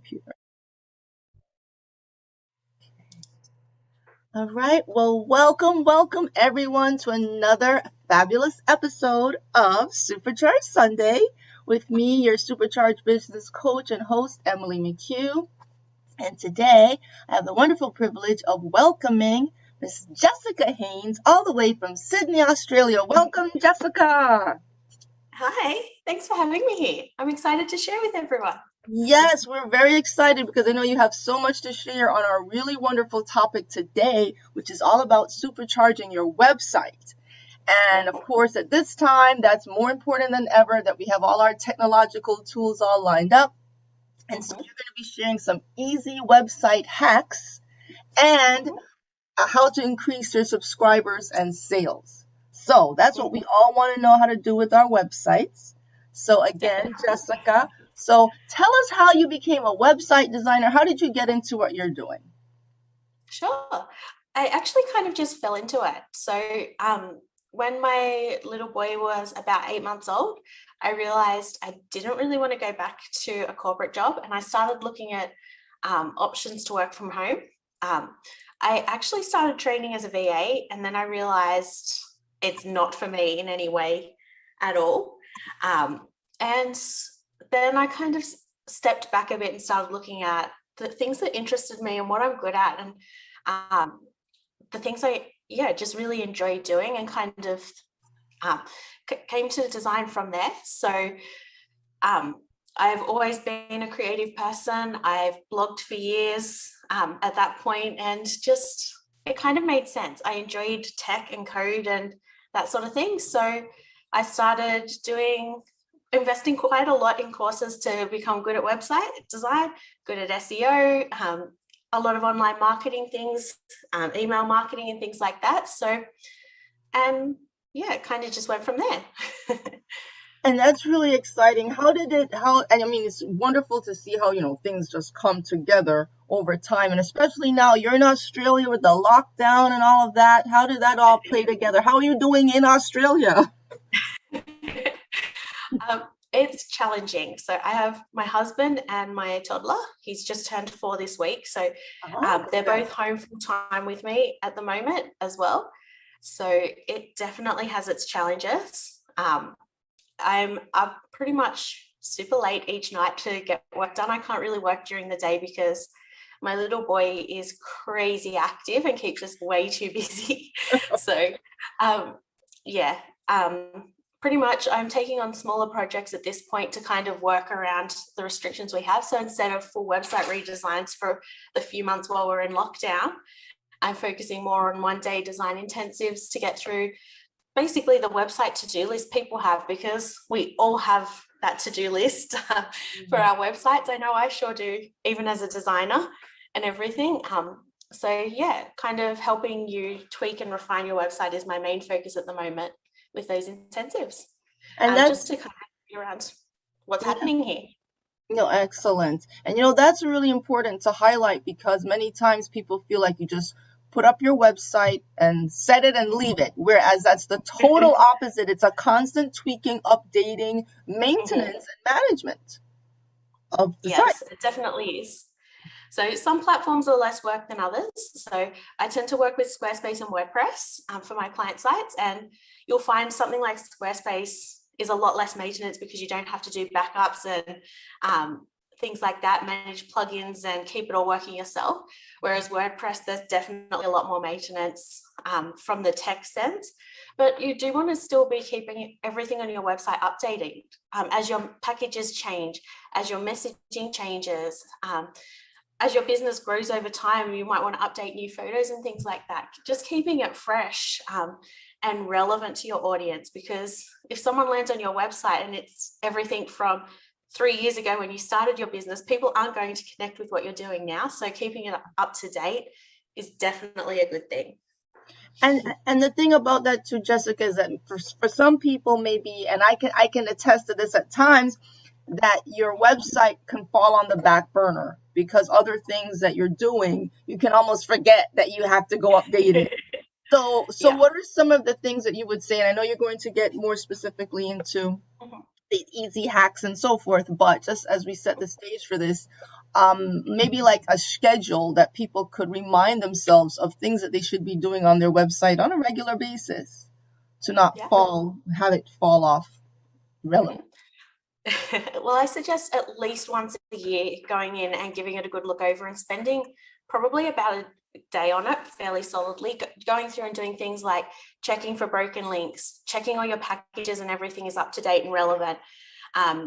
computer. All right. Well, welcome everyone to another fabulous episode of Supercharged Sunday with me, your Supercharged business coach and host, Emily McHugh. And today I have the wonderful privilege of welcoming Miss Jessica Haynes all the way from Sydney, Australia. Welcome, Jessica. Hi, thanks for having me here. I'm excited to share with everyone. Yes, we're very excited because I know you have so much to share on our really wonderful topic today, which is all about supercharging your website. And of course, at this time, that's more important than ever that we have all our technological tools all lined up. And so you're going to be sharing some easy website hacks and how to increase your subscribers and sales. So that's what we all want to know how to do with our websites. So again, Jessica, so tell us how you became a website designer. How did you get into what you're doing? Sure. I actually kind of just fell into it. So when my little boy was about 8 months old, I realized I didn't really want to go back to a corporate job, and I started looking at options to work from home. I actually started training as a VA, and then I realized it's not for me in any way at all. And then I kind of stepped back a bit and started looking at the things that interested me and what I'm good at, and the things I just really enjoy doing, and kind of came to design from there. So I've always been a creative person. I've blogged for years at that point, and just it kind of made sense. I enjoyed tech and code and that sort of thing. So I started investing quite a lot in courses to become good at website design, good at SEO, a lot of online marketing things, email marketing and things like that. So, it kind of just went from there. And that's really exciting. And I mean, it's wonderful to see how, things just come together over time. And especially now you're in Australia with the lockdown and all of that. How did that all play together? How are you doing in Australia? It's challenging. So I have my husband and my toddler. He's just turned 4 this week. So they're both home full time with me at the moment as well. So it definitely has its challenges. I'm up pretty much super late each night to get work done. I can't really work during the day because my little boy is crazy active and keeps us way too busy. So pretty much I'm taking on smaller projects at this point to kind of work around the restrictions we have. So instead of full website redesigns for the few months while we're in lockdown, I'm focusing more on one-day design intensives to get through basically the website to-do list people have, because we all have that to-do list for our websites. I know I sure do, even as a designer and everything. Kind of helping you tweak and refine your website is my main focus at the moment with those intensives. And just to kind of be around what's happening here. Excellent. And that's really important to highlight, because many times people feel like you just put up your website and set it and leave it, whereas that's the total opposite. It's a constant tweaking, updating, maintenance, and management of the site. Yes, it definitely is. So some platforms are less work than others. So I tend to work with Squarespace and WordPress for my client sites, and you'll find something like Squarespace is a lot less maintenance because you don't have to do backups and things like that, manage plugins and keep it all working yourself. Whereas WordPress, there's definitely a lot more maintenance from the tech sense, but you do want to still be keeping everything on your website updated as your packages change, as your messaging changes, as your business grows over time. You might want to update new photos and things like that. Just keeping it fresh and relevant to your audience, because if someone lands on your website and it's everything from 3 years ago when you started your business, people aren't going to connect with what you're doing now. So keeping it up to date is definitely a good thing. And the thing about that too, Jessica, is that for some people maybe, and I can attest to this at times, that your website can fall on the back burner because other things that you're doing, you can almost forget that you have to go update it. So what are some of the things that you would say? And I know you're going to get more specifically into the easy hacks and so forth, but just as we set the stage for this, maybe like a schedule that people could remind themselves of things that they should be doing on their website on a regular basis to not Yeah. have it fall off relevant. Mhm. Well, I suggest at least once a year going in and giving it a good look over and spending probably about a day on it fairly solidly, going through and doing things like checking for broken links, checking all your packages and everything is up to date and relevant,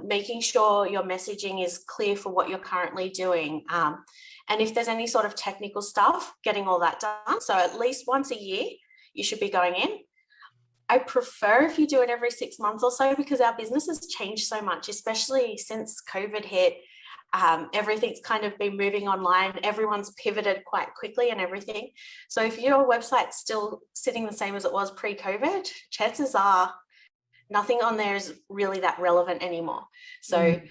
making sure your messaging is clear for what you're currently doing. And if there's any sort of technical stuff, getting all that done. So at least once a year, you should be going in. I prefer if you do it every 6 months or so because our business has changed so much, especially since COVID hit. Everything's kind of been moving online. Everyone's pivoted quite quickly and everything. So if your website's still sitting the same as it was pre-COVID, chances are nothing on there is really that relevant anymore. So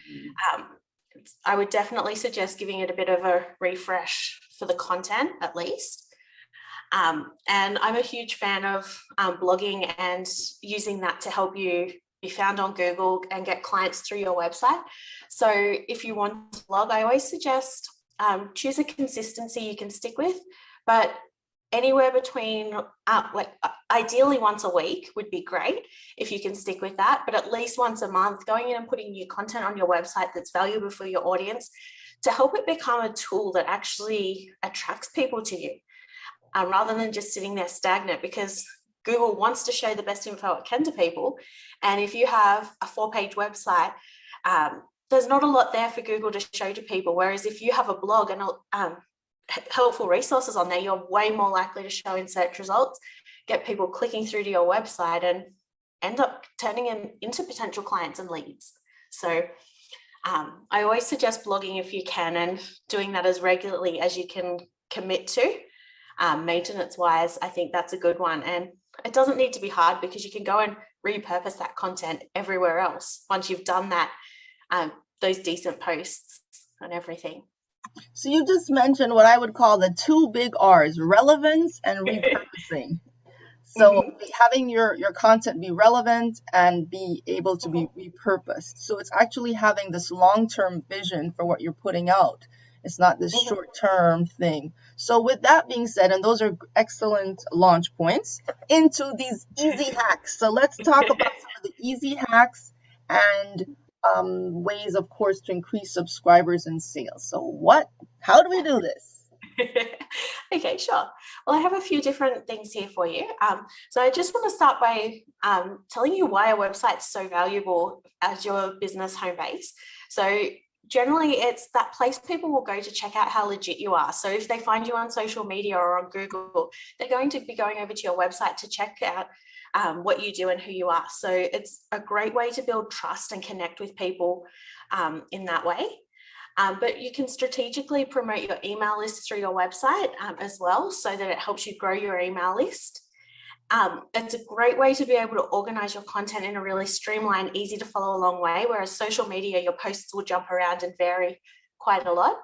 I would definitely suggest giving it a bit of a refresh for the content at least. And I'm a huge fan of blogging and using that to help you be found on Google and get clients through your website. So if you want to blog, I always suggest choose a consistency you can stick with, but anywhere between ideally once a week would be great if you can stick with that, but at least once a month, going in and putting new content on your website that's valuable for your audience to help it become a tool that actually attracts people to you. Rather than just sitting there stagnant, because Google wants to show the best info it can to people. And if you have a 4-page website, there's not a lot there for Google to show to people. Whereas if you have a blog and helpful resources on there, you're way more likely to show in search results, get people clicking through to your website and end up turning them into potential clients and leads. So I always suggest blogging if you can and doing that as regularly as you can commit to. Maintenance wise, I think that's a good one. And it doesn't need to be hard because you can go and repurpose that content everywhere else once you've done that, those decent posts and everything. So you just mentioned what I would call the 2 big R's, relevance and repurposing. So having your content be relevant and be able to be repurposed. So it's actually having this long-term vision for what you're putting out. It's not this short-term thing. So with that being said, and those are excellent launch points into these easy hacks. So let's talk about some of the easy hacks and ways, of course, to increase subscribers and sales. So how do we do this? Okay, sure. Well, I have a few different things here for you. So I just want to start by telling you why a website's so valuable as your business home base. So generally, it's that place people will go to check out how legit you are. So if they find you on social media or on Google, they're going to be going over to your website to check out what you do and who you are. So it's a great way to build trust and connect with people in that way. But you can strategically promote your email list through your website as well, so that it helps you grow your email list. It's a great way to be able to organize your content in a really streamlined, easy to follow along way, whereas social media, your posts will jump around and vary quite a lot.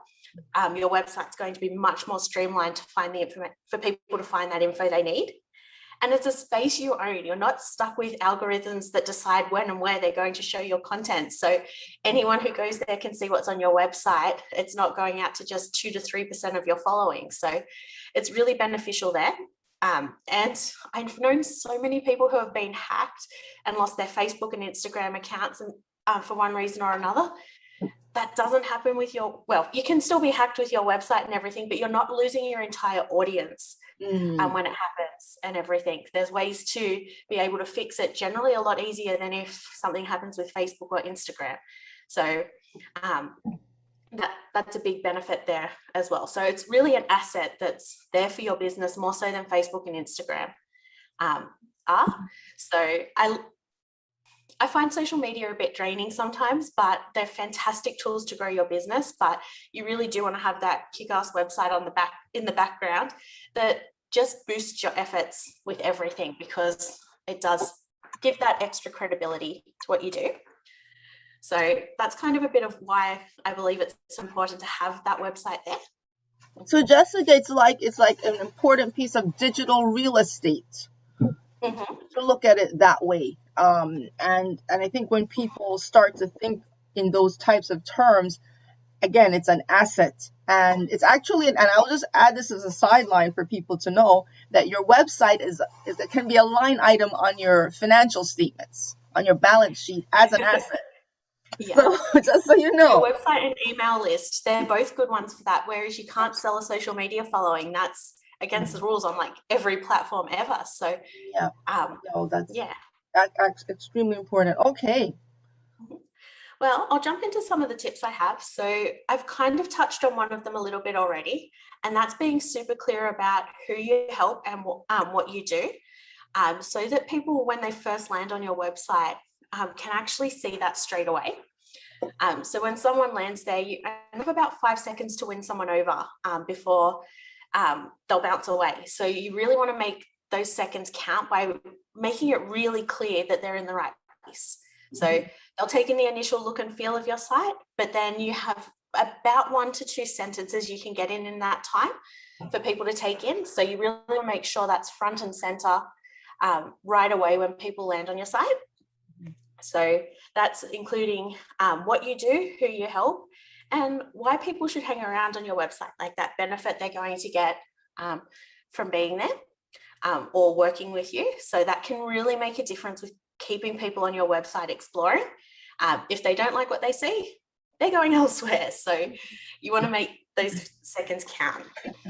Your website's going to be much more streamlined to find the information for people to find that info they need. And it's a space you own. You're not stuck with algorithms that decide when and where they're going to show your content. So anyone who goes there can see what's on your website. It's not going out to just 2 to 3% of your following. So it's really beneficial there. And I've known so many people who have been hacked and lost their Facebook and Instagram accounts and for one reason or another. That doesn't happen with you can still be hacked with your website and everything, but you're not losing your entire audience when it happens and everything. There's ways to be able to fix it generally a lot easier than if something happens with Facebook or Instagram. So that's a big benefit there as well. So it's really an asset that's there for your business more so than Facebook and Instagram are. So I find social media a bit draining sometimes, but they're fantastic tools to grow your business. But you really do want to have that kick-ass website in the background that just boosts your efforts with everything, because it does give that extra credibility to what you do. So that's kind of a bit of why I believe it's important to have that website there. So Jessica, it's like an important piece of digital real estate. To look at it that way. And I think when people start to think in those types of terms, again, it's an asset. And it's actually, and I'll just add this as a sideline for people to know that your website it can be a line item on your financial statements, on your balance sheet as an asset. Yeah. So just so you know. Your website and email list, they're both good ones for that. Whereas you can't sell a social media following. That's against the rules on like every platform ever. So Yeah. No, that's extremely important. Okay. Well, I'll jump into some of the tips I have. So I've kind of touched on one of them a little bit already, and that's being super clear about who you help and what you do, so that people, when they first land on your website, can actually see that straight away. So when someone lands there, you have about 5 seconds to win someone over before they'll bounce away. So you really want to make those seconds count by making it really clear that they're in the right place. So they'll take in the initial look and feel of your site, but then you have about 1 to 2 sentences you can get in that time for people to take in. So you really want to make sure that's front and center right away when people land on your site. So that's including what you do, who you help, and why people should hang around on your website, like that benefit they're going to get from being there or working with you. So that can really make a difference with keeping people on your website exploring. If they don't like what they see, they're going elsewhere. So you want to make those seconds count.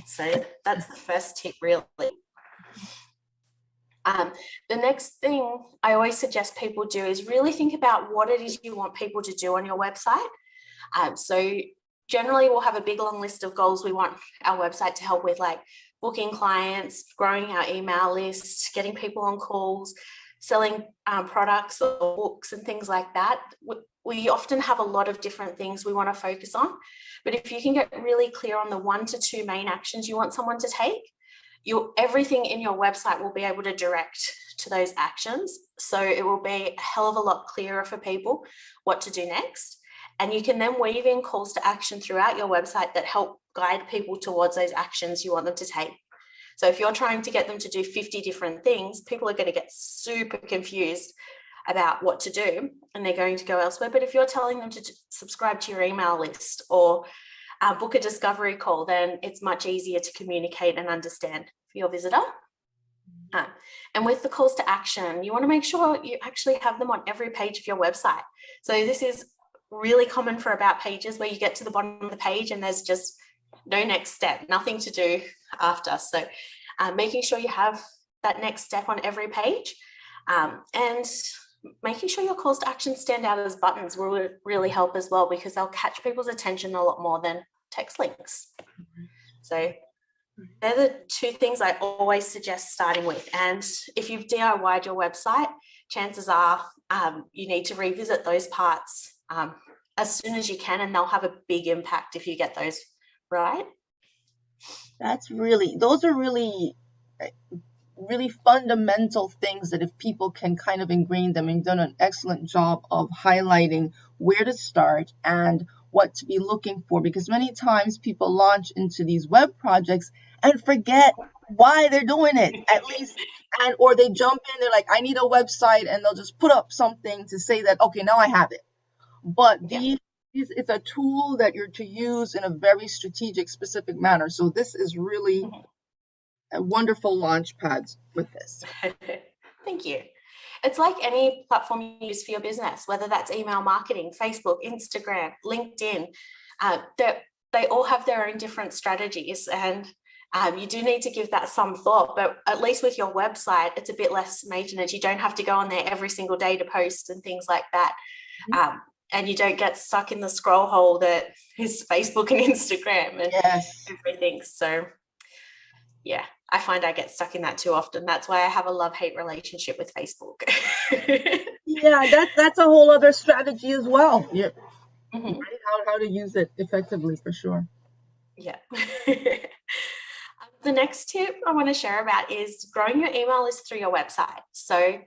So that's the first tip, really. The next thing I always suggest people do is really think about what it is you want people to do on your website. So generally we'll have a big long list of goals we want our website to help with, like booking clients, growing our email list, getting people on calls, selling products or books and things like that. We often have a lot of different things we want to focus on, but if you can get really clear on the 1 to 2 main actions you want someone to take, everything in your website will be able to direct to those actions. So it will be a hell of a lot clearer for people what to do next. And you can then weave in calls to action throughout your website that help guide people towards those actions you want them to take. So if you're trying to get them to do 50 different things, people are going to get super confused about what to do and they're going to go elsewhere. But if you're telling them to subscribe to your email list or book a discovery call, then it's much easier to communicate and understand for your visitor. And with the calls to action, you want to make sure you actually have them on every page of your website. So this is really common for about pages where you get to the bottom of the page and there's just no next step, nothing to do after. So making sure you have that next step on every page, and making sure your calls to action stand out as buttons will really help as well, because they'll catch people's attention a lot more than text links. So they're the 2 things I always suggest starting with. And if you've DIY'd your website, chances are you need to revisit those parts as soon as you can, and they'll have a big impact if you get those right. Those are really fundamental things that if people can kind of ingrain them, and you've done an excellent job of highlighting where to start and what to be looking for, because many times people launch into these web projects and forget why they're doing it, at least, or they jump in, they're like, I need a website, and they'll just put up something to say that, okay, now I have it. But it's a tool that you're to use in a very strategic, specific manner. So this is really a wonderful launch pad with this. Thank you. It's like any platform you use for your business, whether that's email marketing, Facebook, Instagram, LinkedIn. They all have their own different strategies, and you do need to give that some thought. But at least with your website, it's a bit less maintenance. You don't have to go on there every single day to post and things like that. And you don't get stuck in the scroll hole that is Facebook and Instagram and everything. So yeah, I find I get stuck in that too often. That's why I have a love-hate relationship with Facebook. Yeah, that's a whole other strategy as well. Yeah. Right? How to use it effectively, for sure. Yeah. The next tip I want to share about is growing your email list through your website. So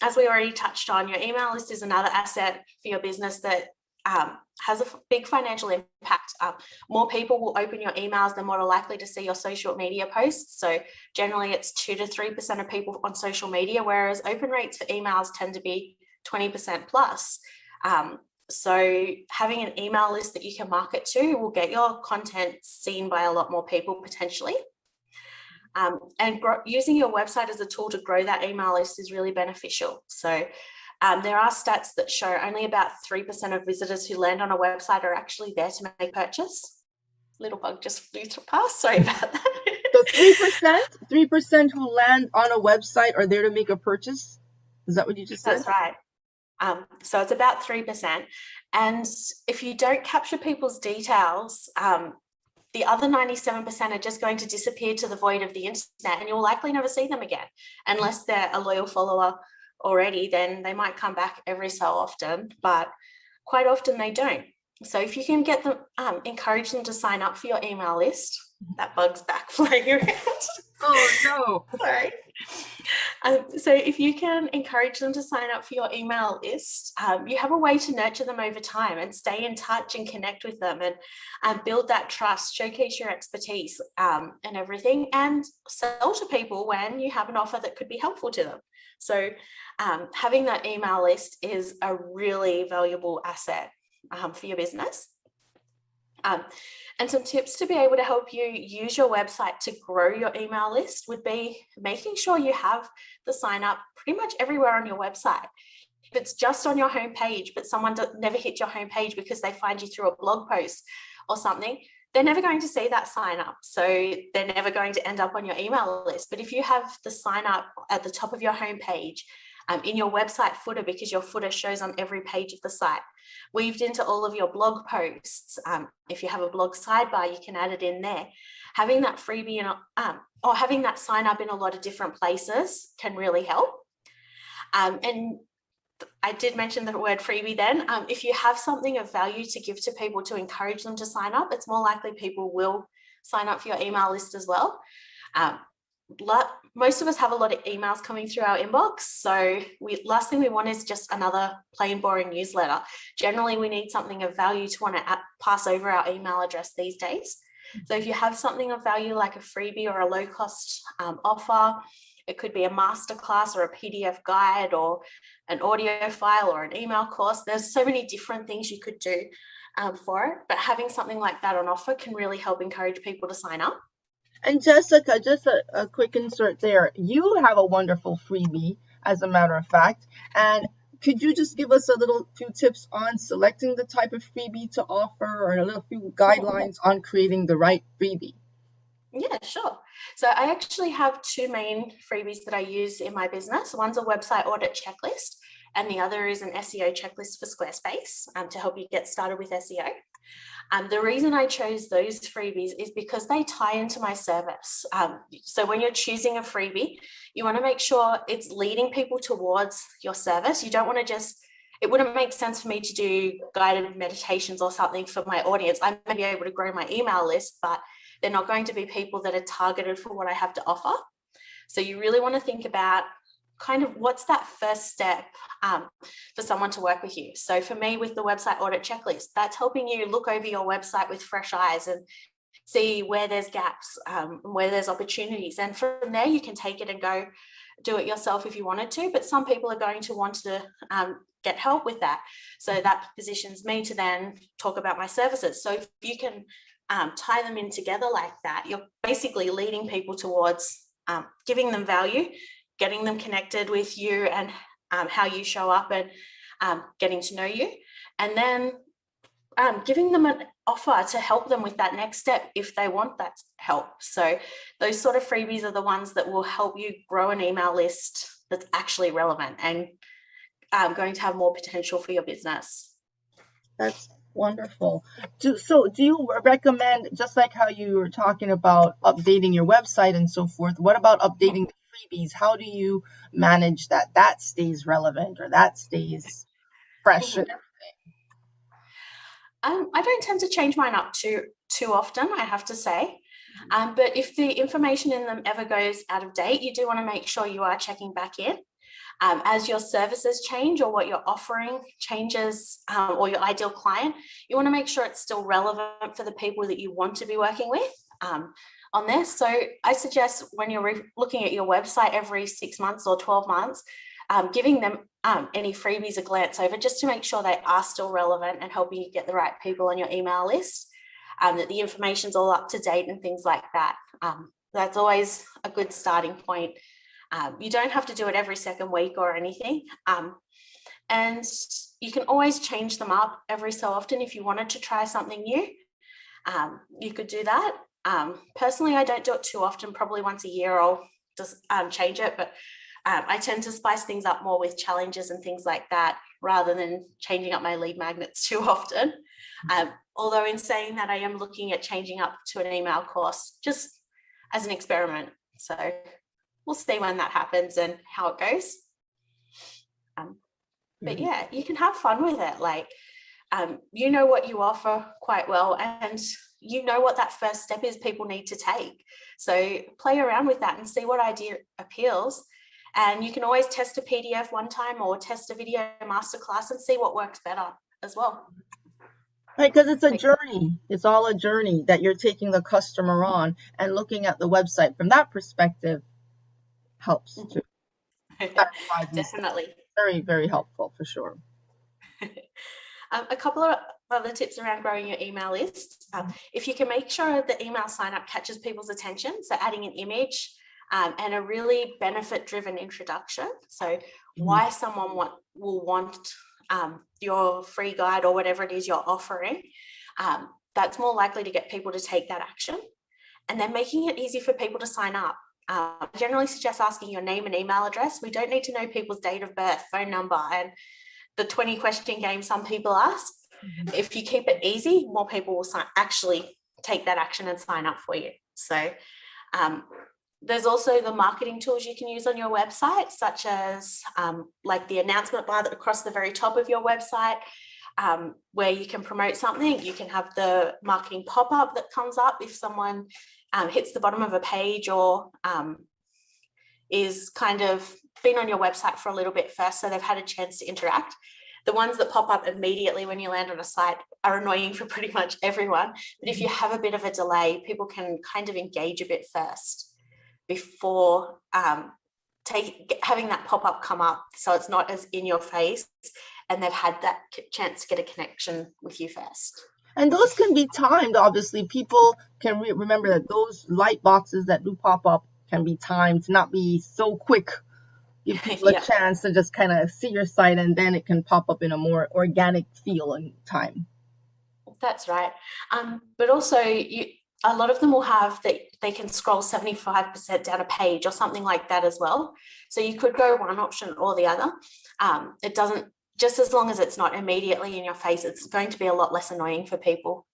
as we already touched on, your email list is another asset for your business that has a big financial impact. More people will open your emails, they're more likely to see your social media posts. So generally it's 2 to 3% of people on social media, whereas open rates for emails tend to be 20% plus. So having an email list that you can market to will get your content seen by a lot more people potentially. And using your website as a tool to grow that email list is really beneficial. So there are stats that show only about 3% of visitors who land on a website are actually there to make a purchase. Little bug just flew past. Sorry about that. So 3% who land on a website are there to make a purchase? Is that what you just said? That's right. So it's about 3%. And if you don't capture people's details, the other 97% are just going to disappear to the void of the internet, and you'll likely never see them again. Unless they're a loyal follower already, then they might come back every so often, but quite often they don't. So if you can get them, encourage them to sign up for your email list. That bug's back flying around. Oh no. Sorry. So if you can encourage them to sign up for your email list, you have a way to nurture them over time and stay in touch and connect with them and build that trust, showcase your expertise and everything, and sell to people when you have an offer that could be helpful to them. So having that email list is a really valuable asset for your business. And some tips to be able to help you use your website to grow your email list would be making sure you have the sign up pretty much everywhere on your website. If it's just on your homepage, but someone never hit your homepage because they find you through a blog post or something, they're never going to see that sign up. So they're never going to end up on your email list. But if you have the sign up at the top of your homepage, in your website footer, because your footer shows on every page of the site, weaved into all of your blog posts. If you have a blog sidebar, you can add it in there. Having that freebie or having that sign up in a lot of different places can really help. And I did mention the word freebie then. If you have something of value to give to people to encourage them to sign up, it's more likely people will sign up for your email list as well. Most of us have a lot of emails coming through our inbox, so last thing we want is just another plain boring newsletter. Generally, we need something of value to want to pass over our email address these days. So if you have something of value like a freebie or a low-cost offer, it could be a masterclass or a PDF guide or an audio file or an email course. There's so many different things you could do for it, but having something like that on offer can really help encourage people to sign up. And Jessica, just a quick insert there. You have a wonderful freebie, as a matter of fact. And could you just give us a little few tips on selecting the type of freebie to offer, or a little few guidelines on creating the right freebie? Yeah, sure. So I actually have two main freebies that I use in my business. One's a website audit checklist, and the other is an SEO checklist for Squarespace to help you get started with SEO. The reason I chose those freebies is because they tie into my service. So when you're choosing a freebie, you want to make sure it's leading people towards your service. You don't want to it wouldn't make sense for me to do guided meditations or something for my audience. I may be able to grow my email list, but they're not going to be people that are targeted for what I have to offer. So you really want to think about kind of what's that first step for someone to work with you. So for me, with the website audit checklist, that's helping you look over your website with fresh eyes and see where there's gaps, where there's opportunities. And from there, you can take it and go do it yourself if you wanted to, but some people are going to want to get help with that. So that positions me to then talk about my services. So if you can tie them in together like that, you're basically leading people towards giving them value, getting them connected with you and how you show up and getting to know you, and then giving them an offer to help them with that next step if they want that help. So those sort of freebies are the ones that will help you grow an email list that's actually relevant and going to have more potential for your business. That's wonderful. Do you recommend, just like how you were talking about updating your website and so forth, what about updating the freebies? How do you manage that stays relevant or that stays fresh and everything? I don't tend to change mine up too often, I have to say. But if the information in them ever goes out of date, you do want to make sure you are checking back in. As your services change or what you're offering changes, or your ideal client, you want to make sure it's still relevant for the people that you want to be working with on this. So I suggest when you're looking at your website every 6 months or 12 months, giving them any freebies a glance over just to make sure they are still relevant and helping you get the right people on your email list, that the information's all up to date and things like that. That's always a good starting point. You don't have to do it every second week or anything. And you can always change them up every so often if you wanted to try something new. You could do that. Personally, I don't do it too often. Probably once a year I'll just change it, but I tend to spice things up more with challenges and things like that rather than changing up my lead magnets too often. Although in saying that, I am looking at changing up to an email course just as an experiment. So we'll see when that happens and how it goes. But yeah, you can have fun with it. Like, you know what you offer quite well, and you know what that first step is people need to take. So play around with that and see what idea appeals. And you can always test a PDF one time or test a video masterclass and see what works better as well. Right, because it's a journey. It's all a journey that you're taking the customer on, and looking at the website from that perspective helps to clarify these things. Definitely. Very, very helpful for sure. A couple of other tips around growing your email list. If you can make sure the email sign up catches people's attention, so adding an image and a really benefit-driven introduction. So why someone will want your free guide or whatever it is you're offering, that's more likely to get people to take that action. And then making it easy for people to sign up. I generally suggest asking your name and email address. We don't need to know people's date of birth, phone number, and the 20 question game some people ask. If you keep it easy, more people will actually take that action and sign up for you. So there's also the marketing tools you can use on your website, such as like the announcement bar across the very top of your website, where you can promote something. You can have the marketing pop-up that comes up if someone hits the bottom of a page or is kind of been on your website for a little bit first, so they've had a chance to interact. The ones that pop up immediately when you land on a site are annoying for pretty much everyone. But if you have a bit of a delay, people can kind of engage a bit first before having that pop-up come up, so it's not as in your face and they've had that chance to get a connection with you first. And those can be timed. Obviously, people can remember that those light boxes that do pop up can be timed to not be so quick. Give people a chance to just kind of see your site, and then it can pop up in a more organic feel and time. That's right. But also, a lot of them will have that they can scroll 75% down a page or something like that as well. So you could go one option or the other. It doesn't, just as long as it's not immediately in your face, it's going to be a lot less annoying for people.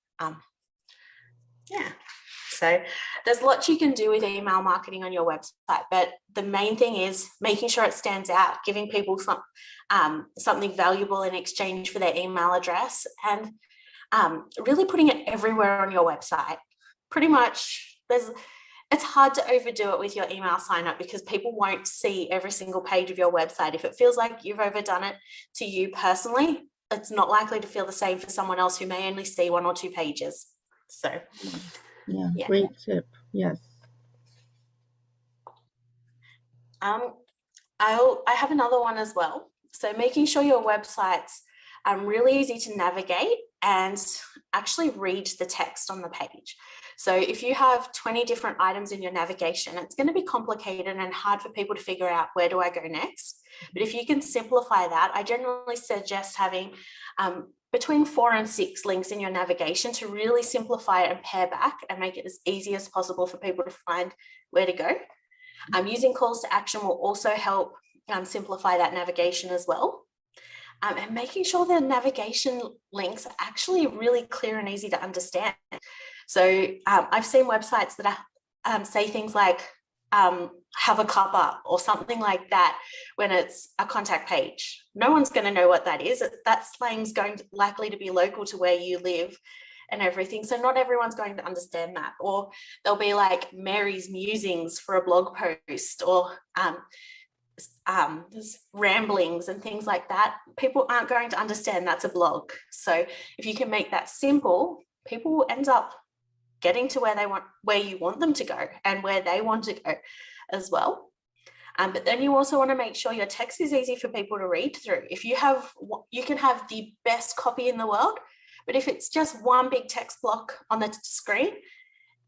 So there's lots you can do with email marketing on your website, but the main thing is making sure it stands out, giving people something valuable in exchange for their email address, and really putting it everywhere on your website. Pretty much, it's hard to overdo it with your email sign up because people won't see every single page of your website. If it feels like you've overdone it to you personally, it's not likely to feel the same for someone else who may only see 1 or 2 pages. So yeah. Great tip. Yes. I have another one as well. So making sure your website's really easy to navigate and actually read the text on the page. So if you have 20 different items in your navigation, it's going to be complicated and hard for people to figure out where do I go next. But if you can simplify that, I generally suggest having between 4 and 6 links in your navigation to really simplify it and pare back and make it as easy as possible for people to find where to go. Using calls to action will also help simplify that navigation as well. And making sure the navigation links are actually really clear and easy to understand. So I've seen websites that say things like have a cuppa or something like that when it's a contact page. No one's going to know what that is. That slang's likely to be local to where you live and everything. So not everyone's going to understand that. Or there'll be like Mary's musings for a blog post, or ramblings and things like that. People aren't going to understand that's a blog. So if you can make that simple, people will end up getting to where you want them to go and where they want to go as well. But then you also want to make sure your text is easy for people to read through. If you can have the best copy in the world, but if it's just one big text block on the screen,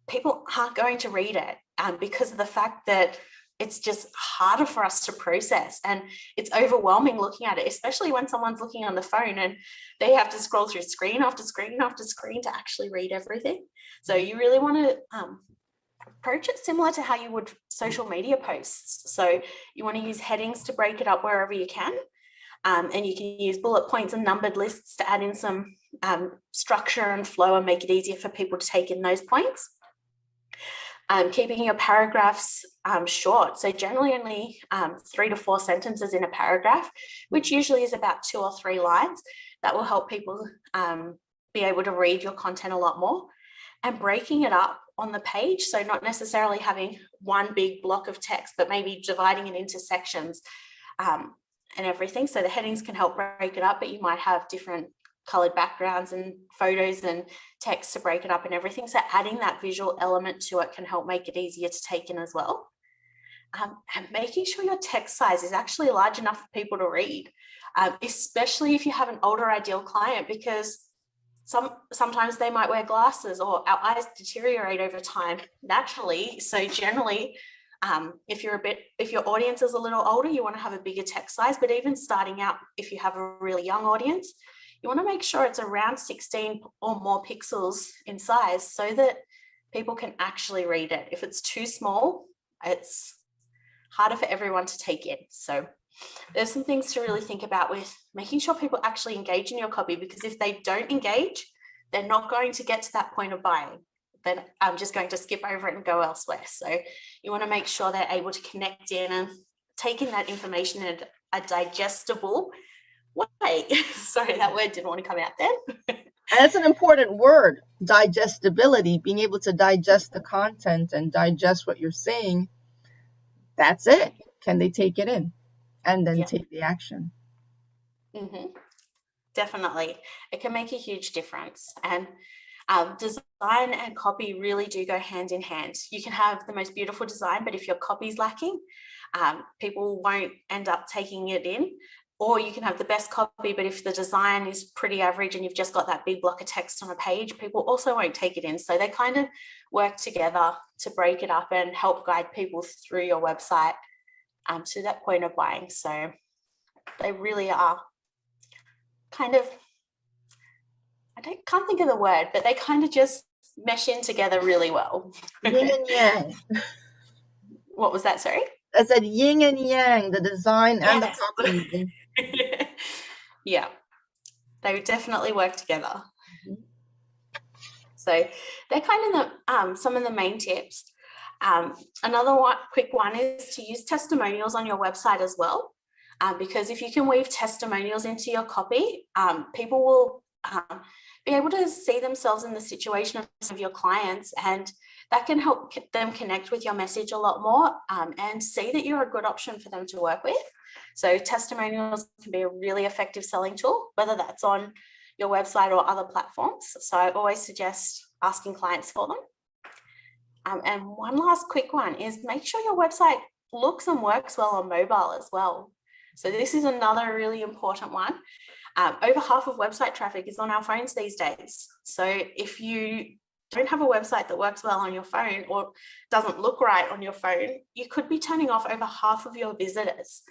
people aren't going to read it because of the fact that it's just harder for us to process, and it's overwhelming looking at it, especially when someone's looking on the phone and they have to scroll through screen after screen after screen to actually read everything. So you really want to approach it similar to how you would social media posts. So you want to use headings to break it up wherever you can. And you can use bullet points and numbered lists to add in some structure and flow and make it easier for people to take in those points. Keeping your paragraphs short. So generally only 3 to 4 sentences in a paragraph, which usually is about 2 or 3 lines. That will help people be able to read your content a lot more. And breaking it up on the page, so not necessarily having one big block of text, but maybe dividing it into sections and everything. So the headings can help break it up, but you might have different colored backgrounds and photos and text to break it up and everything. So adding that visual element to it can help make it easier to take in as well. And making sure your text size is actually large enough for people to read, especially if you have an older ideal client, because sometimes they might wear glasses or our eyes deteriorate over time naturally. So generally, if your audience is a little older, you want to have a bigger text size. But even starting out, if you have a really young audience, you want to make sure it's around 16 or more pixels in size so that people can actually read it. If it's too small, it's harder for everyone to take in. So there's some things to really think about with making sure people actually engage in your copy, because if they don't engage, they're not going to get to that point of buying. Then I'm just going to skip over it and go elsewhere. So you want to make sure they're able to connect in and take in that information in a digestible way. Sorry, that word didn't want to come out then. And it's an important word, digestibility, being able to digest the content and digest what you're saying. That's it. Can they take it in and then take the action? Mm-hmm. Definitely. It can make a huge difference. And design and copy really do go hand in hand. You can have the most beautiful design, but if your copy's lacking, people won't end up taking it in. Or you can have the best copy, but if the design is pretty average and you've just got that big block of text on a page, people also won't take it in. So they kind of work together to break it up and help guide people through your website to that point of buying. So they really are kind of, can't think of the word, but they kind of just mesh in together really well. Yin and yang. What was that, sorry? I said yin and yang, the design and the copy. Yeah, they definitely work together. Mm-hmm. So they're kind of some of the main tips. Another quick one is to use testimonials on your website as well, because if you can weave testimonials into your copy, people will be able to see themselves in the situation of your clients, and that can help them connect with your message a lot more and see that you're a good option for them to work with. So testimonials can be a really effective selling tool, whether that's on your website or other platforms. So I always suggest asking clients for them. And one last quick one is make sure your website looks and works well on mobile as well. So this is another really important one. Over half of website traffic is on our phones these days. So if you don't have a website that works well on your phone or doesn't look right on your phone, you could be turning off over half of your visitors.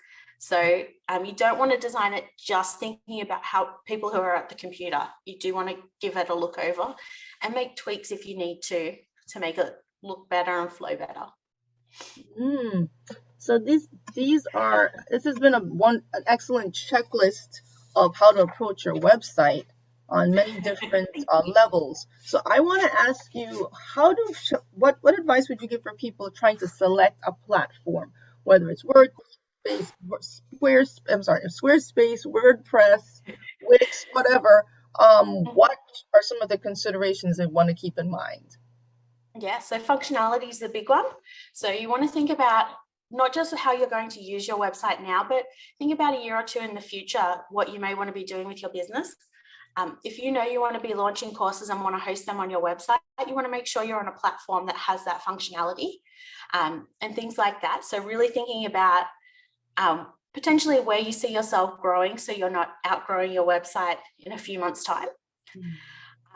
So you don't want to design it just thinking about how people who are at the computer. You do want to give it a look over and make tweaks if you need to make it look better and flow better. So this has been an excellent checklist of how to approach your website on many different levels. So I want to ask you, what advice would you give for people trying to select a platform, whether it's Squarespace, WordPress, Wix, whatever? What are some of the considerations they want to keep in mind? Yeah, so functionality is the big one. So you want to think about not just how you're going to use your website now, but think about a year or two in the future, what you may want to be doing with your business. If you know you want to be launching courses and want to host them on your website, you want to make sure you're on a platform that has that functionality, and things like that. So really thinking about potentially where you see yourself growing, so you're not outgrowing your website in a few months' time.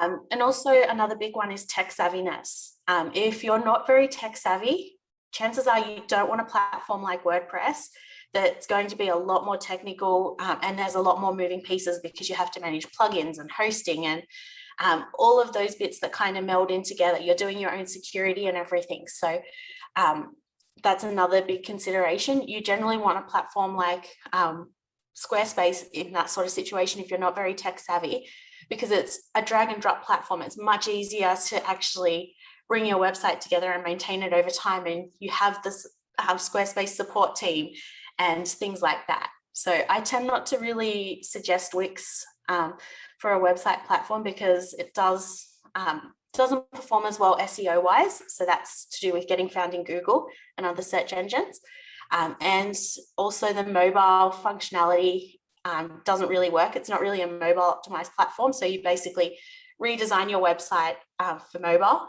And also another big one is tech savviness. If you're not very tech savvy, chances are you don't want a platform like WordPress that's going to be a lot more technical, and there's a lot more moving pieces because you have to manage plugins and hosting and all of those bits that kind of meld in together. You're doing your own security and everything. So that's another big consideration. You generally want a platform like Squarespace in that sort of situation if you're not very tech savvy, because it's a drag and drop platform. It's much easier to actually bring your website together and maintain it over time. And you have this Squarespace support team and things like that. So I tend not to really suggest Wix for a website platform because it doesn't perform as well SEO wise. So that's to do with getting found in Google and other search engines. And also the mobile functionality doesn't really work. It's not really a mobile optimized platform. So you basically redesign your website for mobile.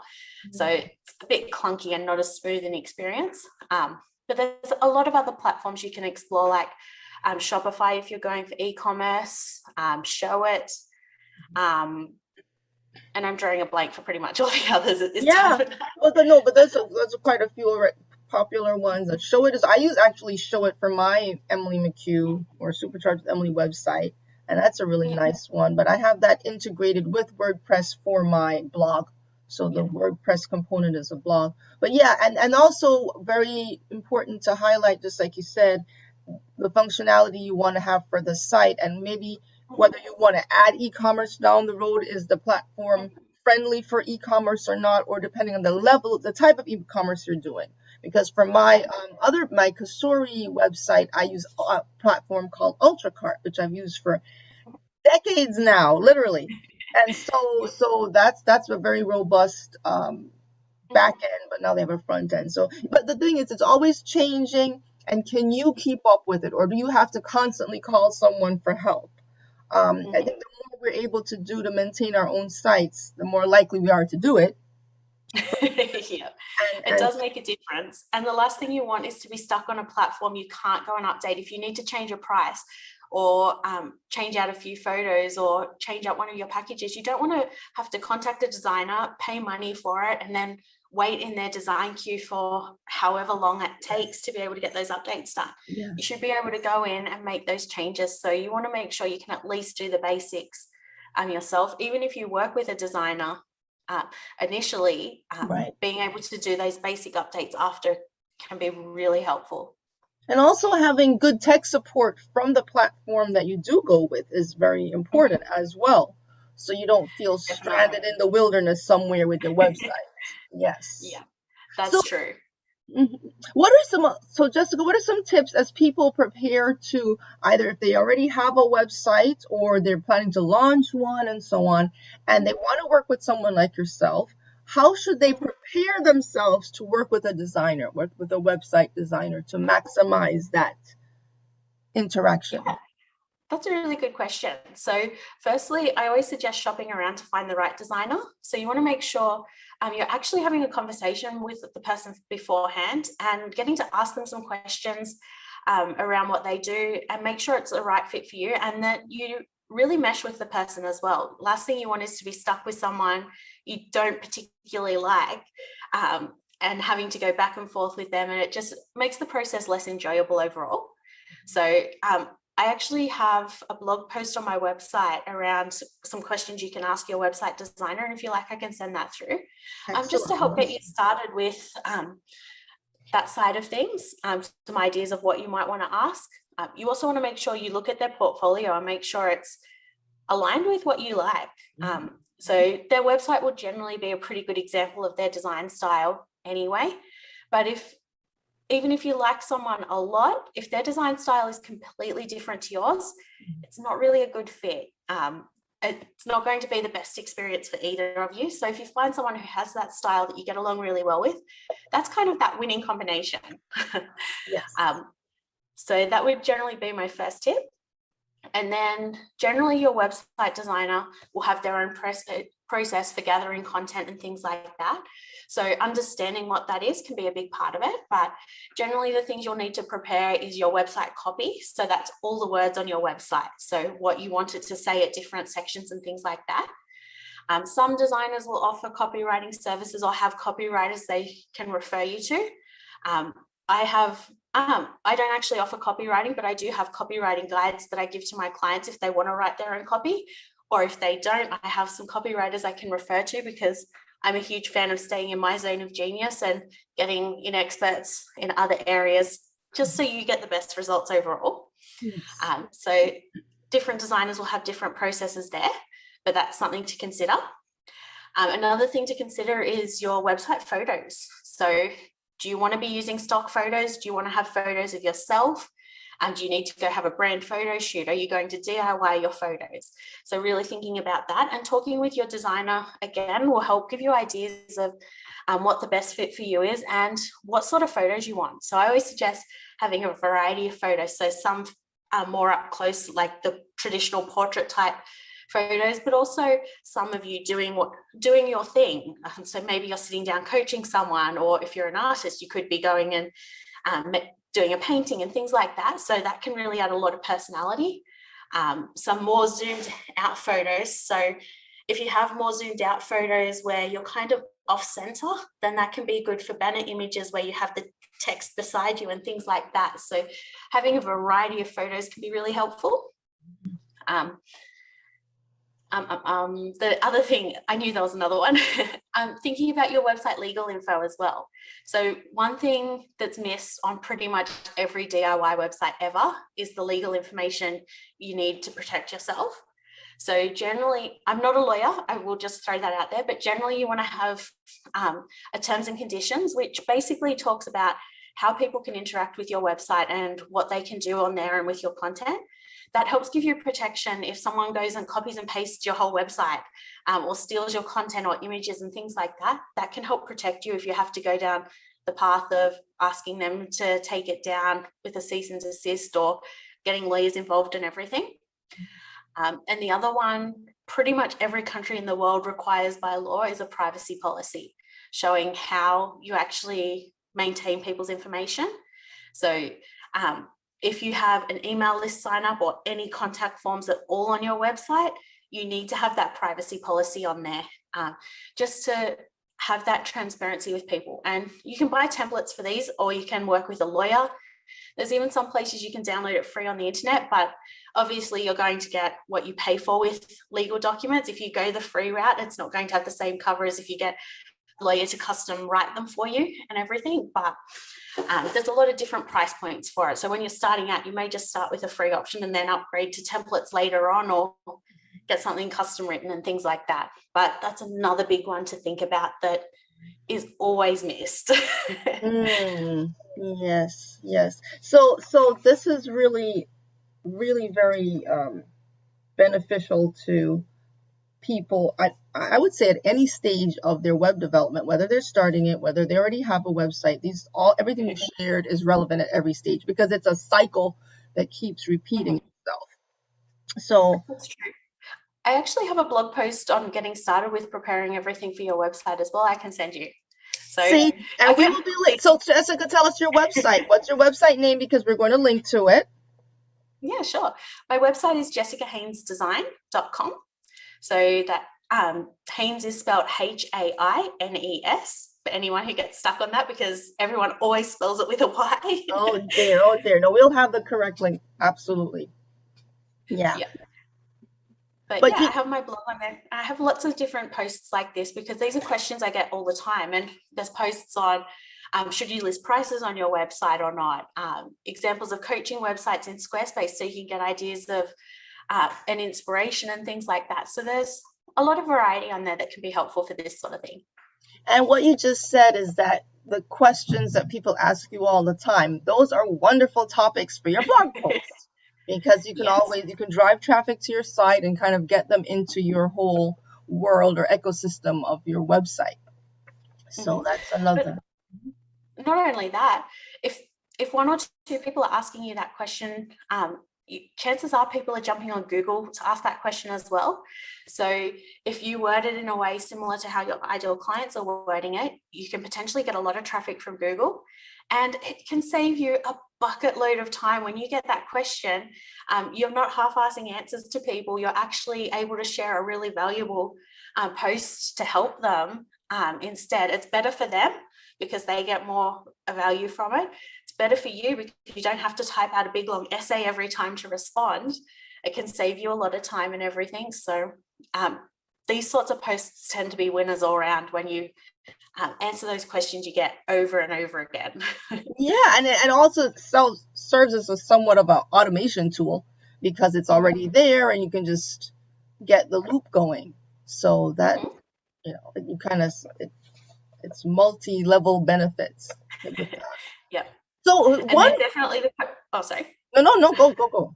So it's a bit clunky and not as smooth an experience. But there's a lot of other platforms you can explore, like Shopify if you're going for e-commerce, Showit, and I'm drawing a blank for pretty much all the others at this time. But there's quite a few popular ones. I use actually Showit for my Emily McHugh or Supercharged Emily website, and that's a really nice one. But I have that integrated with WordPress for my blog. So the WordPress component is a blog. But and also very important to highlight, just like you said, the functionality you want to have for the site, and maybe whether you want to add e-commerce down the road, is the platform friendly for e-commerce or not, or depending on the type of e-commerce you're doing. Because for my Kasori website, I use a platform called UltraCart, which I've used for decades now, literally. And so that's a very robust back end, but now they have a front end. So, but the thing is, it's always changing. And can you keep up with it, or do you have to constantly call someone for help? I think the more we're able to do to maintain our own sites, the more likely we are to do it. It does make a difference. And the last thing you want is to be stuck on a platform you can't go and update. If you need to change a price or change out a few photos or change out one of your packages, you don't want to have to contact a designer, pay money for it, and then wait in their design queue for however long it takes to be able to get those updates done. You should be able to go in and make those changes. So you want to make sure you can at least do the basics yourself. Even if you work with a designer initially, being able to do those basic updates after can be really helpful. And also having good tech support from the platform that you do go with is very important as well. So you don't feel stranded in the wilderness somewhere with your website. Yes. Yeah, that's true. So Jessica, what are some tips as people prepare to, either if they already have a website or they're planning to launch one and so on, and they want to work with someone like yourself, how should they prepare themselves to work with a designer, work with a website designer to maximize that interaction? Yeah, that's a really good question. So firstly, I always suggest shopping around to find the right designer. So you want to make sure you're actually having a conversation with the person beforehand and getting to ask them some questions around what they do, and make sure it's the right fit for you and that you really mesh with the person as well. Last thing you want is to be stuck with someone you don't particularly like and having to go back and forth with them, and it just makes the process less enjoyable overall. So I actually have a blog post on my website around some questions you can ask your website designer, and if you like, I can send that through just to help get you started with that side of things, some ideas of what you might want to ask. You also want to make sure you look at their portfolio and make sure it's aligned with what you like. So their website will generally be a pretty good example of their design style anyway. But even if you like someone a lot, if their design style is completely different to yours, it's not really a good fit. It's not going to be the best experience for either of you. So if you find someone who has that style that you get along really well with, that's kind of that winning combination. Yes. So that would generally be my first tip. And then generally your website designer will have their own process for gathering content and things like that. So understanding what that is can be a big part of it. But generally the things you'll need to prepare is your website copy. So that's all the words on your website. So what you want it to say at different sections and things like that. Some designers will offer copywriting services or have copywriters they can refer you to. I don't actually offer copywriting, but I do have copywriting guides that I give to my clients if they want to write their own copy, or if they don't, I have some copywriters I can refer to because I'm a huge fan of staying in my zone of genius and getting experts in other areas, just so you get the best results overall. So different designers will have different processes there, but that's something to consider. Another thing to consider is your website photos. So do you want to be using stock photos? Do you want to have photos of yourself? Do you need to go have a brand photo shoot? Are you going to DIY your photos? So really thinking about that, and talking with your designer again will help give you ideas of what the best fit for you is and what sort of photos you want. So I always suggest having a variety of photos. So some are more up close, like the traditional portrait type photos, but also some of you doing your thing. So maybe you're sitting down coaching someone, or if you're an artist, you could be going and doing a painting and things like that. So that can really add a lot of personality. Some more zoomed out photos. So if you have more zoomed out photos where you're kind of off center, then that can be good for banner images where you have the text beside you and things like that. So having a variety of photos can be really helpful. The other thing, I knew there was another one, thinking about your website legal info as well. So one thing that's missed on pretty much every DIY website ever is the legal information you need to protect yourself. So generally, I'm not a lawyer, I will just throw that out there, but generally you want to have a terms and conditions, which basically talks about how people can interact with your website and what they can do on there and with your content. That helps give you protection if someone goes and copies and pastes your whole website or steals your content or images and things like that. That can help protect you if you have to go down the path of asking them to take it down with a cease and desist or getting lawyers involved in everything. And the other one, pretty much every country in the world requires by law, is a privacy policy showing how you actually maintain people's information. So if you have an email list sign up or any contact forms at all on your website, you need to have that privacy policy on there just to have that transparency with people. And you can buy templates for these, or you can work with a lawyer. There's even some places you can download it free on the internet, but obviously you're going to get what you pay for with legal documents. If you go the free route, it's not going to have the same cover as if you get a lawyer to custom write them for you and everything. But there's a lot of different price points for it. So when you're starting out, you may just start with a free option and then upgrade to templates later on, or get something custom written and things like that. But that's another big one to think about that is always missed. Yes, yes. So this is really, really very beneficial to people. I would say at any stage of their web development, whether they're starting it, whether they already have a website, everything you shared is relevant at every stage because it's a cycle that keeps repeating itself. So that's true. I actually have a blog post on getting started with preparing everything for your website as well. I can send you. So see, and we will be linked. So Jessica, tell us your website. What's your website name? Because we're going to link to it. Yeah, sure. My website is jessicahainesdesign.com. So that Haines is spelled Haines, for anyone who gets stuck on that, because everyone always spells it with a Y. Oh dear. No, we'll have the correct link. Absolutely. Yeah. But yeah, I have my blog on there. I have lots of different posts like this because these are questions I get all the time. And there's posts on should you list prices on your website or not? Examples of coaching websites in Squarespace so you can get ideas of and inspiration and things like that. So there's a lot of variety on there that can be helpful for this sort of thing. And what you just said is that the questions that people ask you all the time, those are wonderful topics for your blog posts because you can you can drive traffic to your site and kind of get them into your whole world or ecosystem of your website. So that's another. But not only that, if one or two people are asking you that question chances are people are jumping on Google to ask that question as well. So if you word it in a way similar to how your ideal clients are wording it, you can potentially get a lot of traffic from Google, and it can save you a bucket load of time. When you get that question, you're not half-assing answers to people. You're actually able to share a really valuable post to help them. Instead, it's better for them because they get more value from it. It's better for you because you don't have to type out a big long essay every time to respond. It can save you a lot of time and everything. So these sorts of posts tend to be winners all around when you answer those questions you get over and over again. Yeah, and it also serves as a somewhat of an automation tool because it's already there and you can just get the loop going. So that, you kind of, it's multi-level benefits with that. Yeah. So And one, they're definitely sorry. no, go.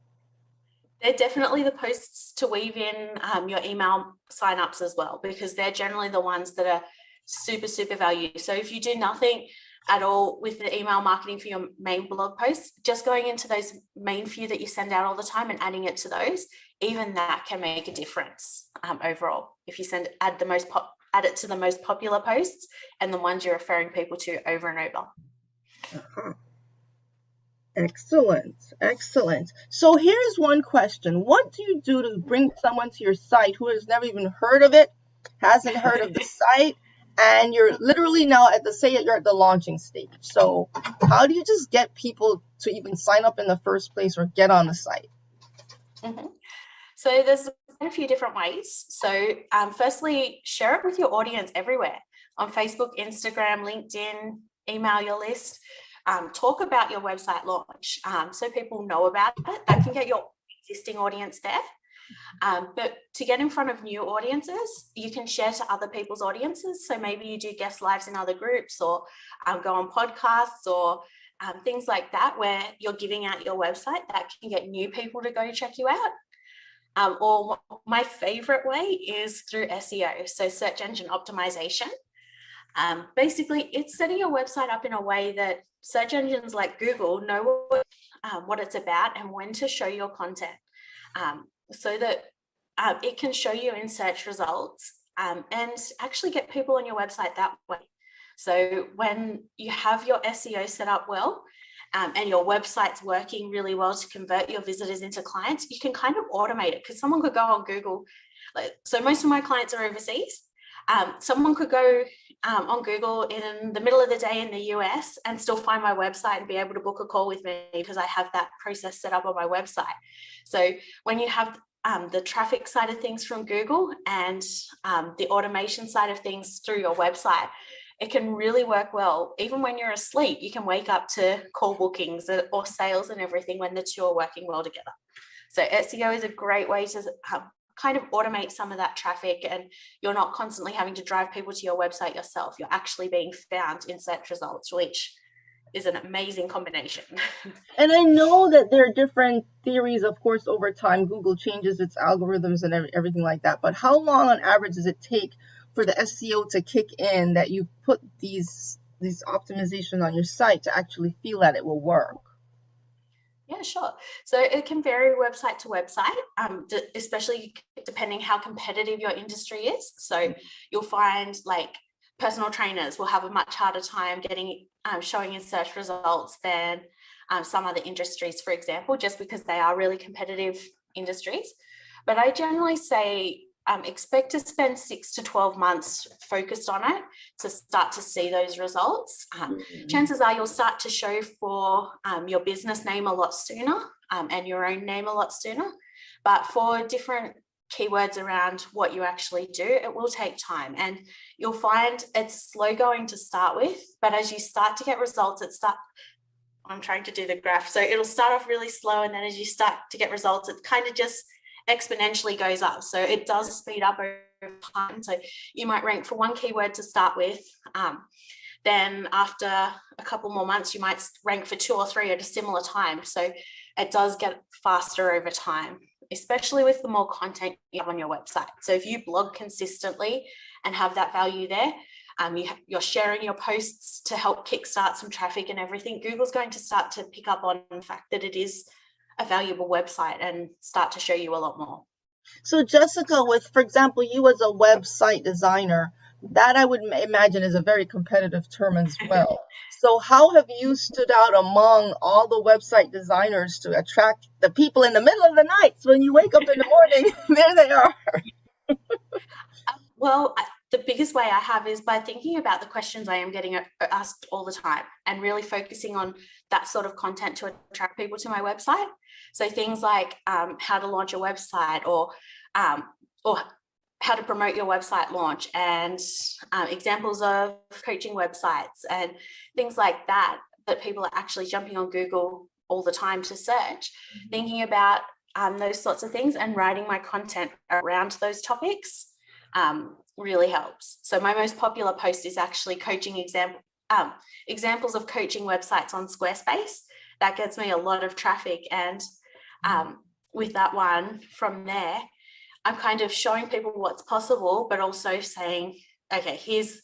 They're definitely the posts to weave in your email signups as well, because they're generally the ones that are super, super valued. So if you do nothing at all with the email marketing for your main blog posts, just going into those main few that you send out all the time and adding it to those, even that can make a difference overall. If you add it to the most popular posts and the ones you're referring people to over and over. Uh-huh. Excellent. So here's one question. What do you do to bring someone to your site who has never even heard of it, hasn't heard of the site, and you're literally now you're at the launching stage? So how do you just get people to even sign up in the first place or get on the site? Mm-hmm. So there's a few different ways. So firstly, share it with your audience everywhere on Facebook, Instagram, LinkedIn, email your list. Talk about your website launch so people know about it. That can get your existing audience there. But to get in front of new audiences, you can share to other people's audiences. So maybe you do guest lives in other groups or go on podcasts or things like that, where you're giving out your website. That can get new people to go check you out. Or my favorite way is through SEO, so search engine optimization. Basically, it's setting your website up in a way that search engines like Google know what it's about and when to show your content, so that it can show you in search results and actually get people on your website that way. So when you have your SEO set up well and your website's working really well to convert your visitors into clients, you can kind of automate it, because someone could go on Google. So most of my clients are overseas. Someone could go on Google in the middle of the day in the US and still find my website and be able to book a call with me because I have that process set up on my website. So when you have the traffic side of things from Google and the automation side of things through your website, it can really work well. Even when you're asleep, you can wake up to call bookings or sales and everything when the two are working well together. So SEO is a great way to kind of automate some of that traffic, and you're not constantly having to drive people to your website yourself. You're actually being found in search results, which is an amazing combination. And I know that there are different theories, of course, over time. Google changes its algorithms and everything like that. But how long on average does it take for the SEO to kick in, that you put these optimizations on your site to actually feel that it will work? Yeah, sure. So it can vary website to website, especially depending how competitive your industry is. So you'll find like personal trainers will have a much harder time getting showing in search results than some other industries, for example, just because they are really competitive industries. But I generally say expect to spend 6 to 12 months focused on it to start to see those results. Chances are you'll start to show for your business name a lot sooner and your own name a lot sooner. But for different keywords around what you actually do, it will take time, and you'll find it's slow going to start with, but as you start to get results, I'm trying to do the graph. So it'll start off really slow, and then as you start to get results, it kind of just exponentially goes up. So it does speed up over time. So you might rank for one keyword to start with. Then after a couple more months, you might rank for 2 or 3 at a similar time. So it does get faster over time, especially with the more content you have on your website. So if you blog consistently and have that value there, you're sharing your posts to help kickstart some traffic and everything, Google's going to start to pick up on the fact that it is a valuable website and start to show you a lot more. So Jessica, with, for example, you as a website designer, that I would imagine is a very competitive term as well. So how have you stood out among all the website designers to attract the people in the middle of the night? So when you wake up in the morning, there they are. Well, the biggest way I have is by thinking about the questions I am getting asked all the time and really focusing on that sort of content to attract people to my website. So things like how to launch a website, or how to promote your website launch, and examples of coaching websites and things like that, that people are actually jumping on Google all the time to search, thinking about those sorts of things and writing my content around those topics really helps. So my most popular post is actually examples of coaching websites on Squarespace. That gets me a lot of traffic, and with that one from there, I'm kind of showing people what's possible, but also saying, okay, here's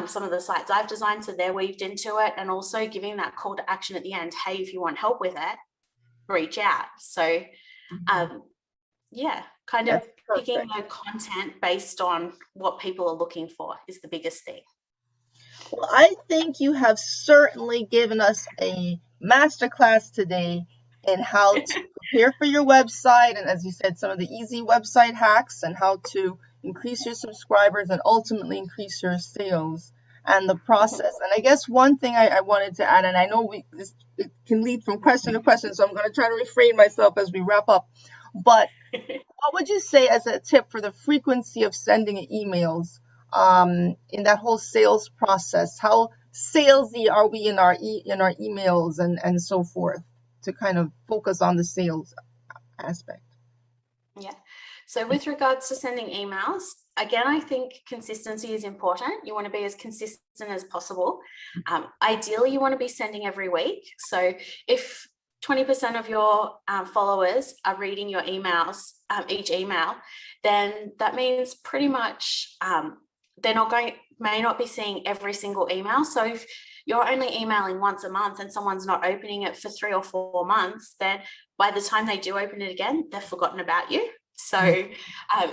some of the sites I've designed, so they're weaved into it, and also giving that call to action at the end. Hey, if you want help with it, reach out. So kind of picking the content based on what people are looking for is the biggest thing. Well, I think you have certainly given us a masterclass today in how to prepare for your website, and as you said, some of the easy website hacks and how to increase your subscribers and ultimately increase your sales and the process. And I guess one thing I wanted to add, and I know it can lead from question to question, so I'm going to try to refrain myself as we wrap up. But what would you say as a tip for the frequency of sending emails in that whole sales process? How salesy are we in our emails and so forth, to kind of focus on the sales aspect? Yeah. So with regards to sending emails, again, I think consistency is important. You want to be as consistent as possible. Ideally, you want to be sending every week. So if 20% of your followers are reading your emails, each email, then that means pretty much may not be seeing every single email. So if you're only emailing once a month and someone's not opening it for 3 or 4 months, then by the time they do open it again, they've forgotten about you. So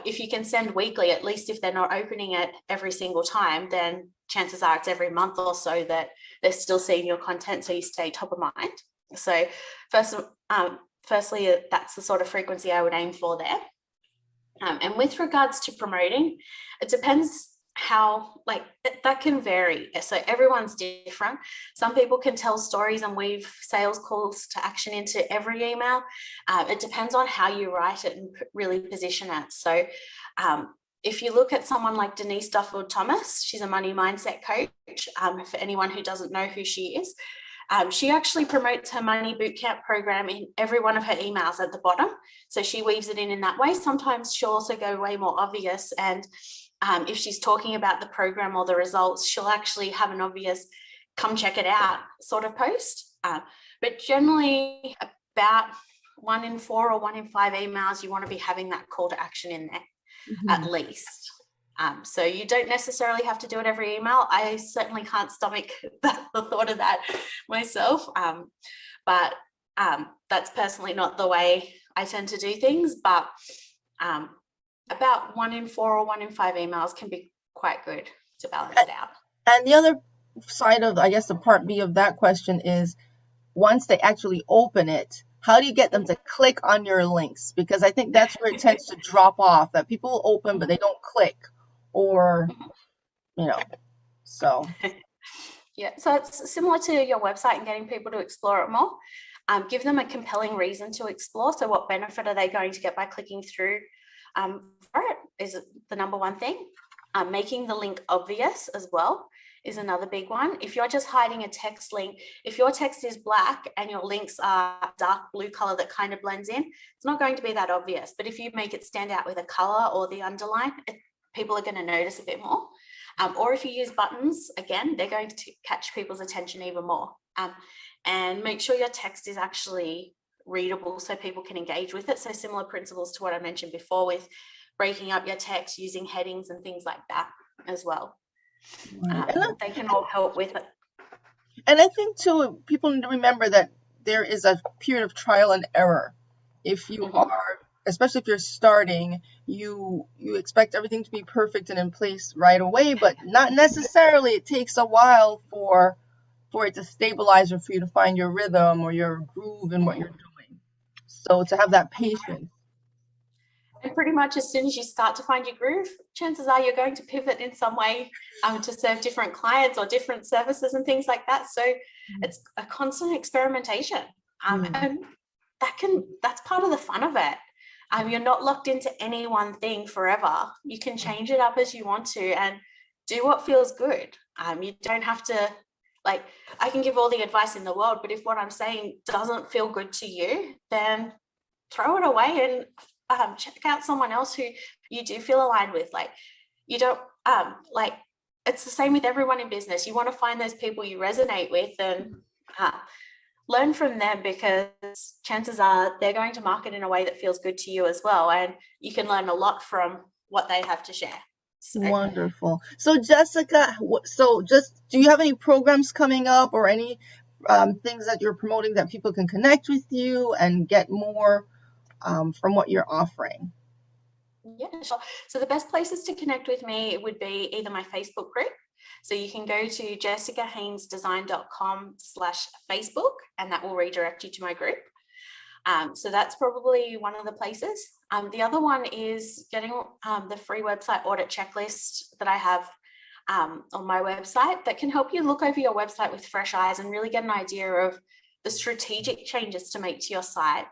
if you can send weekly, at least if they're not opening it every single time, then chances are it's every month or so that they're still seeing your content, so you stay top of mind. So firstly, that's the sort of frequency I would aim for there. And with regards to promoting, it depends how, that can vary. So everyone's different. Some people can tell stories and weave sales calls to action into every email. It depends on how you write it and really position it. So if you look at someone like Denise Duffield-Thomas, she's a money mindset coach. For anyone who doesn't know who she is, she actually promotes her money bootcamp program in every one of her emails at the bottom. So she weaves it in that way. Sometimes she'll also go way more obvious, and if she's talking about the program or the results, she'll actually have an obvious come check it out sort of post. But generally about 1 in 4 or 1 in 5 emails, you want to be having that call to action in there at least. So you don't necessarily have to do it every email. I certainly can't stomach the thought of that myself. But that's personally not the way I tend to do things. But about 1 in 4 or 1 in 5 emails can be quite good to balance it out. And the other side of, I guess, the part B of that question is, once they actually open it, how do you get them to click on your links? Because I think that's where it tends to drop off, that people will open, but they don't click, or, so. Yeah, so it's similar to your website and getting people to explore it more. Give them a compelling reason to explore. So what benefit are they going to get by clicking through for it is the number one thing. Making the link obvious as well is another big one. If you're just hiding a text link, if your text is black and your links are dark blue color that kind of blends in, it's not going to be that obvious. But if you make it stand out with a color or the underline, people are going to notice a bit more. Or if you use buttons, again, they're going to catch people's attention even more. And make sure your text is actually readable so people can engage with it. So similar principles to what I mentioned before with breaking up your text, using headings and things like that as well. They can all help with it. And I think too, people need to remember that there is a period of trial and error if you Mhm. are, especially if you're starting, you expect everything to be perfect and in place right away, but not necessarily. It takes a while for it to stabilize or for you to find your rhythm or your groove in what you're Mhm. doing. So to have that patience. And pretty much as soon as you start to find your groove, chances are you're going to pivot in some way to serve different clients or different services and things like that. So it's a constant experimentation. Mm, And that's part of the fun of it. You're not locked into any one thing forever. You can change it up as you want to and do what feels good. You don't have to, like, I can give all the advice in the world, but if what I'm saying doesn't feel good to you, then throw it away and check out someone else who you do feel aligned with. Like, you don't like, it's the same with everyone in business. You want to find those people you resonate with and uh, learn from them, because chances are they're going to market in a way that feels good to you as well, and you can learn a lot from what they have to share. So wonderful. So Jessica, so just do you have any programs coming up or any things that you're promoting that people can connect with you and get more from what you're offering? yeah, sure. So the best places to connect with me would be either my Facebook group. So you can go to jessicahainesdesign.com/Facebook, and that will redirect you to my group. So that's probably one of the places. The other one is getting the free website audit checklist that I have on my website that can help you look over your website with fresh eyes and really get an idea of the strategic changes to make to your site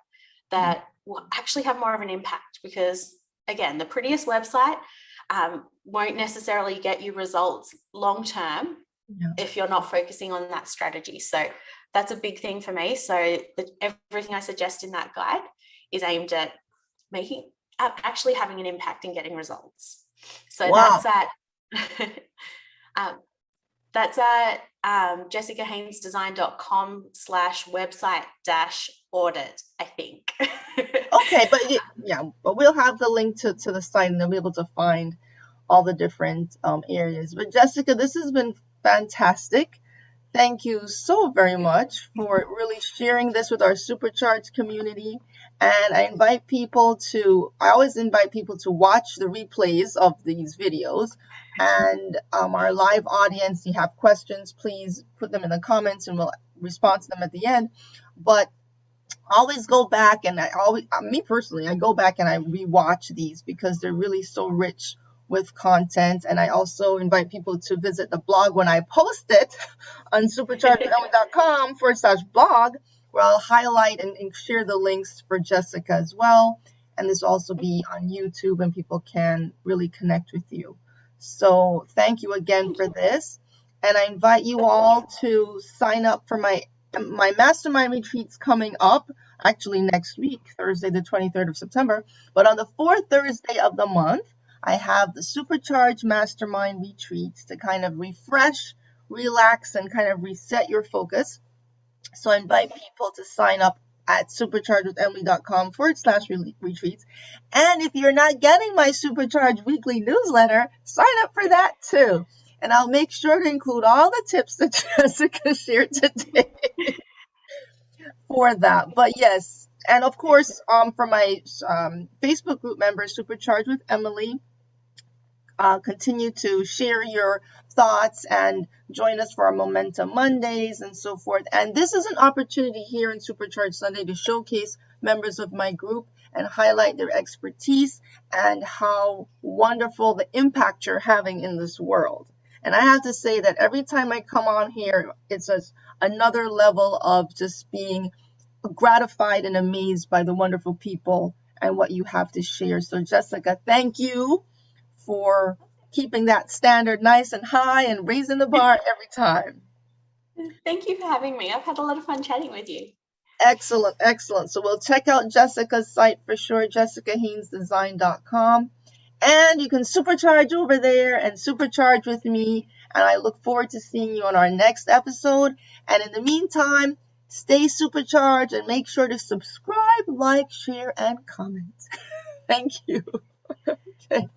that will actually have more of an impact. Because again, the prettiest website won't necessarily get you results long term Yeah. if you're not focusing on that strategy. So that's a big thing for me. So everything I suggest in that guide is aimed at making, actually having an impact and getting results. So Wow. um, that's at jessicahainesdesign.com/website dash audit, I think. Okay, but yeah, but we'll have the link to the site and they'll be able to find all the different areas. But Jessica, this has been fantastic. Thank you so very much for really sharing this with our supercharged community. And I always invite people to watch the replays of these videos. And our live audience, you have questions, please put them in the comments and we'll respond to them at the end. But always go back and me personally, I go back and I rewatch these because they're really so rich with content. And I also invite people to visit the blog when I post it on superchargedwithemily.com/blog, where I'll highlight and share the links for Jessica as well. And this will also be on YouTube and people can really connect with you. So thank you again Thank for you. this. And I invite you all to sign up for my mastermind retreats coming up actually next week, Thursday, the 23rd of September. But on the fourth Thursday of the month, I have the Supercharge Mastermind retreats to kind of refresh, relax, and kind of reset your focus. So I invite people to sign up at superchargewithemily.com/retreats. And if you're not getting my Supercharge weekly newsletter, sign up for that too. And I'll make sure to include all the tips that Jessica shared today for that. But yes, and of course, for my Facebook group members, Supercharged with Emily, continue to share your thoughts and join us for our Momentum Mondays and so forth. And this is an opportunity here in Supercharged Sunday to showcase members of my group and highlight their expertise and how wonderful the impact you're having in this world. And I have to say that every time I come on here, it's another level of just being gratified and amazed by the wonderful people and what you have to share. So, Jessica, thank you for keeping that standard nice and high and raising the bar every time. Thank you for having me. I've had a lot of fun chatting with you. Excellent, excellent. So we'll check out Jessica's site for sure, jessicahainesdesign.com. And you can supercharge over there and supercharge with me. And I look forward to seeing you on our next episode. And in the meantime, stay supercharged and make sure to subscribe, like, share, and comment. Thank you. Okay.